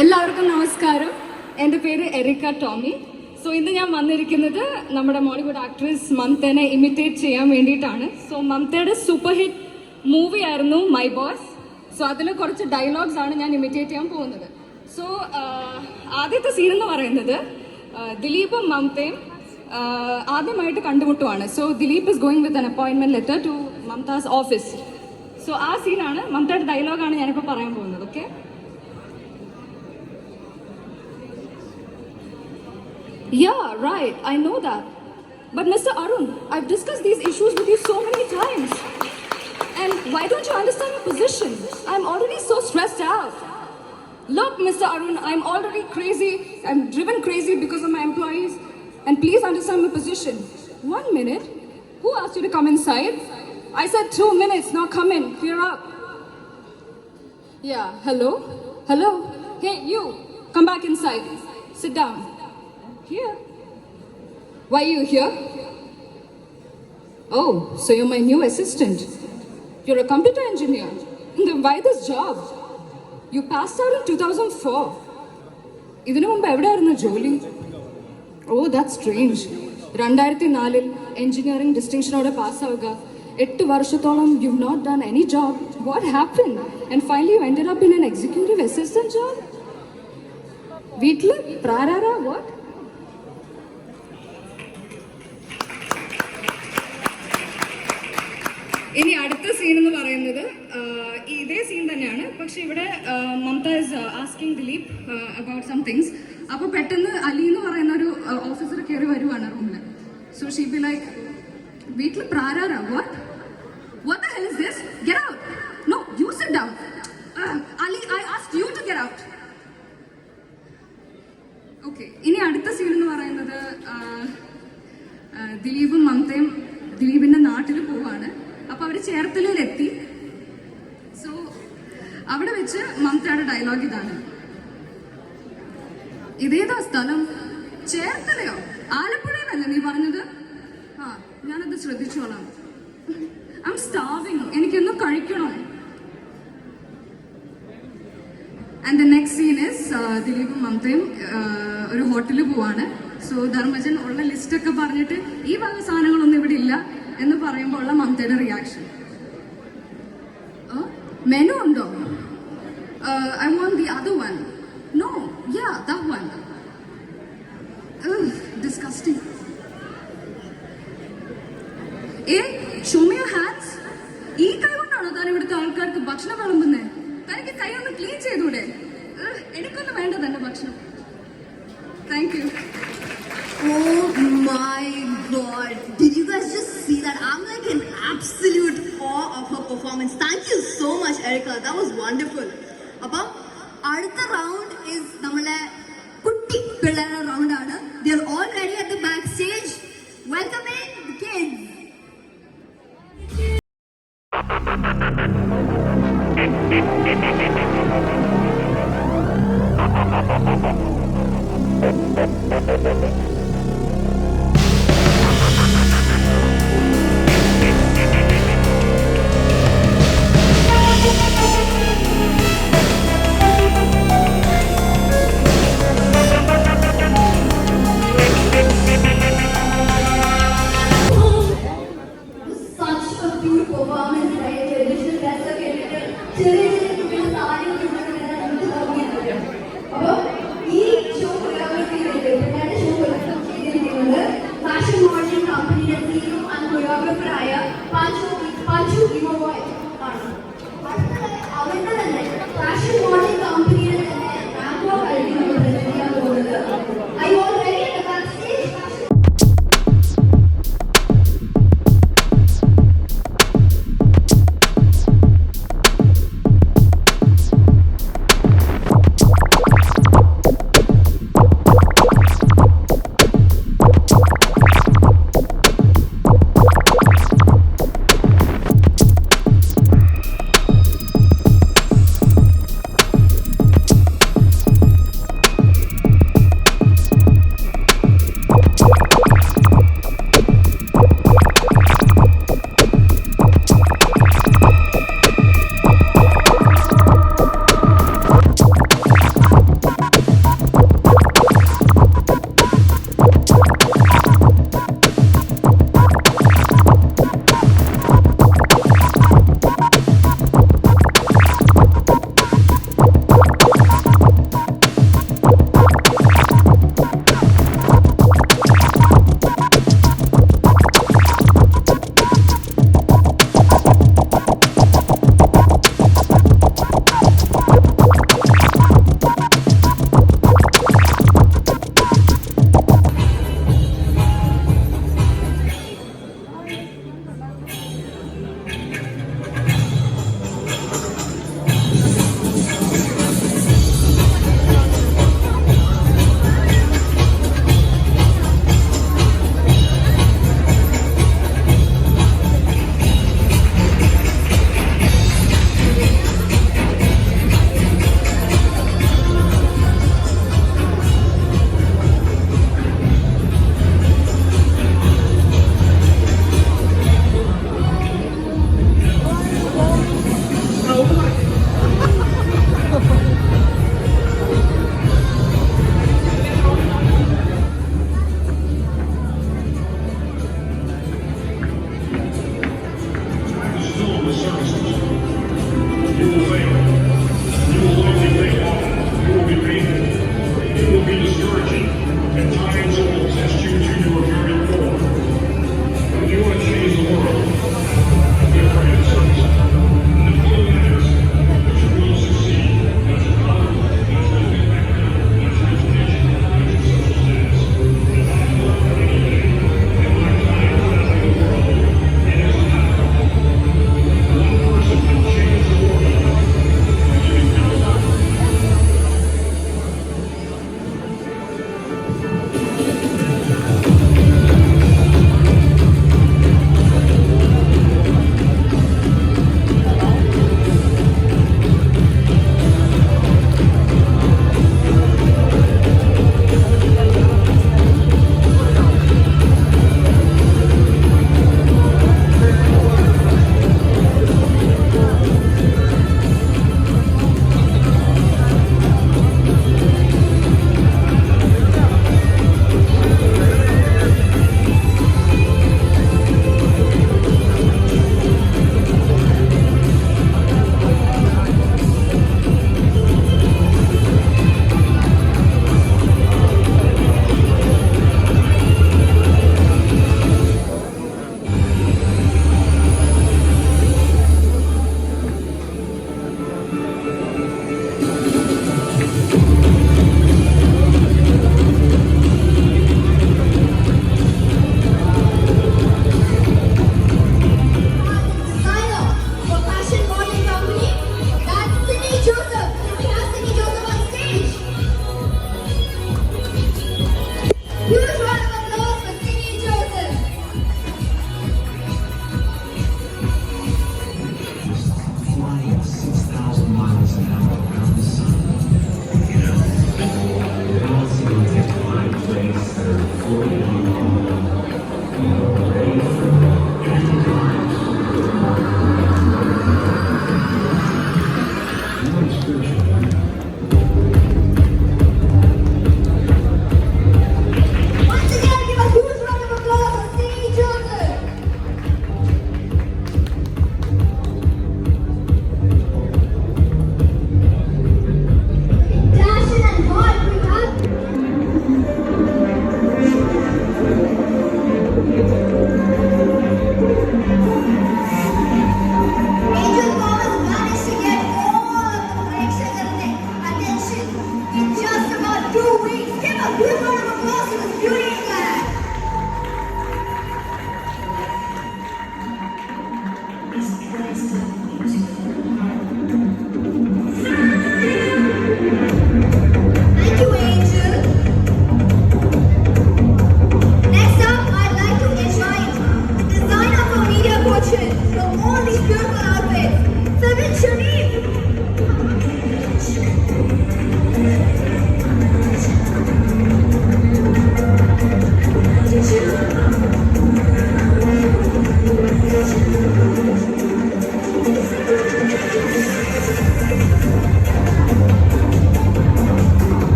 എല്ലാവർക്കും നമസ്കാരം. എൻ്റെ പേര് എറിക്ക ടോമി. സോ ഇന്ന് ഞാൻ വന്നിരിക്കുന്നത് നമ്മുടെ മോളിവുഡ് ആക്ട്രസ് മമതനെ ഇമിറ്റേറ്റ് ചെയ്യാൻ വേണ്ടിയിട്ടാണ്. സോ മമതയുടെ സൂപ്പർ ഹിറ്റ് മൂവി ആയിരുന്നു മൈ ബോസ്. സോ അതിൽ കുറച്ച് ഡയലോഗ്സ് ആണ് ഞാൻ ഇമിറ്റേറ്റ് ചെയ്യാൻ പോകുന്നത്. സോ ആദ്യത്തെ സീൻ എന്ന് പറയുന്നത് ദിലീപും മമതയും ആദ്യമായിട്ട് കണ്ടുമുട്ടുവാണ്. So Dileep is going with an അപ്പോയിൻമെന്റ് letter to Mamata's office. So ആ സീനാണ്, മമതയുടെ ഡയലോഗാണ് ഞാനിപ്പോൾ പറയാൻ പോകുന്നത്. Okay. Yeah, right. I know that. But Mr. Arun, I've discussed these issues with you so many times. And why don't you understand my position? I'm already so stressed out. Look, Mr. Arun, I'm already crazy. I'm driven crazy because of my employees. And please understand my position. 1 minute? Who asked you to come inside? I said 2 minutes. Now come in. Clear up. Yeah, hello? Hello? Hey, you. Come back inside. Sit down. Here. Why are you here? Oh, so you're my new assistant. You're a computer engineer. Then why this job? You passed out in 2004. ഇതിനു മുമ്പ് എവിടെയായിരുന്നു ജോലി? Oh, that's strange. 2004 engineering ഡിസ്റ്റിങ്ഷനോടെ പാസ്സാവുക. 8 വർഷത്തോളം you've not done any job. What happened? And finally you ended up in an executive assistant job? വീട്ടില് പ്രാരാര what? ഇനി അടുത്ത scene എന്ന് പറയുന്നത് ഇതേ സീൻ തന്നെയാണ്, പക്ഷെ ഇവിടെ Mamata is asking Dileep about some things. അപ്പോൾ പെട്ടെന്ന് അലി എന്ന് പറയുന്ന ഒരു ഓഫീസർ കയറി വരുവാണ് റൂമിൽ. സോ ഷീ ബി ലൈക്ക്, വീട്ടിൽ പ്രാരാര what what the hell is this? Get out. No, you sit down. Ali, I asked you to get out. Okay. ഇനി അടുത്ത സീൻ എന്ന് പറയുന്നത് ദിലീപും മമതയും ദിലീപിന്റെ നാട്ടിൽ പോവാണ്. അപ്പൊ അവര് ചേർത്തലയിലെത്തി. സോ അവിടെ വെച്ച് മമതയുടെ ഡയലോഗ് ഇതാണ്. ഇതേതാ സ്ഥലം? ചേർത്തലയോ? ആലപ്പുഴയിലല്ലേ നീ പറഞ്ഞത്? ആ, ഞാനത് ശ്രദ്ധിച്ചോളാം. I am starving. എനിക്കൊന്നും കഴിക്കണം. And the next scene is ദിലീപും മമതയും ഒരു ഹോട്ടലിൽ പോവാണ്. സോ ധർമ്മജൻ ഉള്ള ലിസ്റ്റൊക്കെ പറഞ്ഞിട്ട് ഈ വക സാധനങ്ങളൊന്നും ഇവിടെ ഇല്ല എന്ന് പറയുമ്പോൾ ഉള്ള മമതയുടെ റിയാക്ഷൻ. മെനു ഉണ്ടോ? I want the other one. No, yeah that one. Disgusting. Show me your hands. ഈ കൈ കൊണ്ടാണോ താൻ ഇവിടുത്തെ ആൾക്കാർക്ക് ഭക്ഷണം വിളമ്പുന്നത്? തനിക്ക് കൈ ഒന്ന് ക്ലീൻ ചെയ്തൂടെ? എനിക്കൊന്നും വേണ്ട തന്നെ ഭക്ഷണം. Thank you. Oh my god, did you guys just see that? I'm like in absolute awe of her performance. Thank you so much, Erica. That was wonderful. Appa, adutha round is nammale kutti pillara round aanu. They are all ready at the backstage. Welcoming the kids.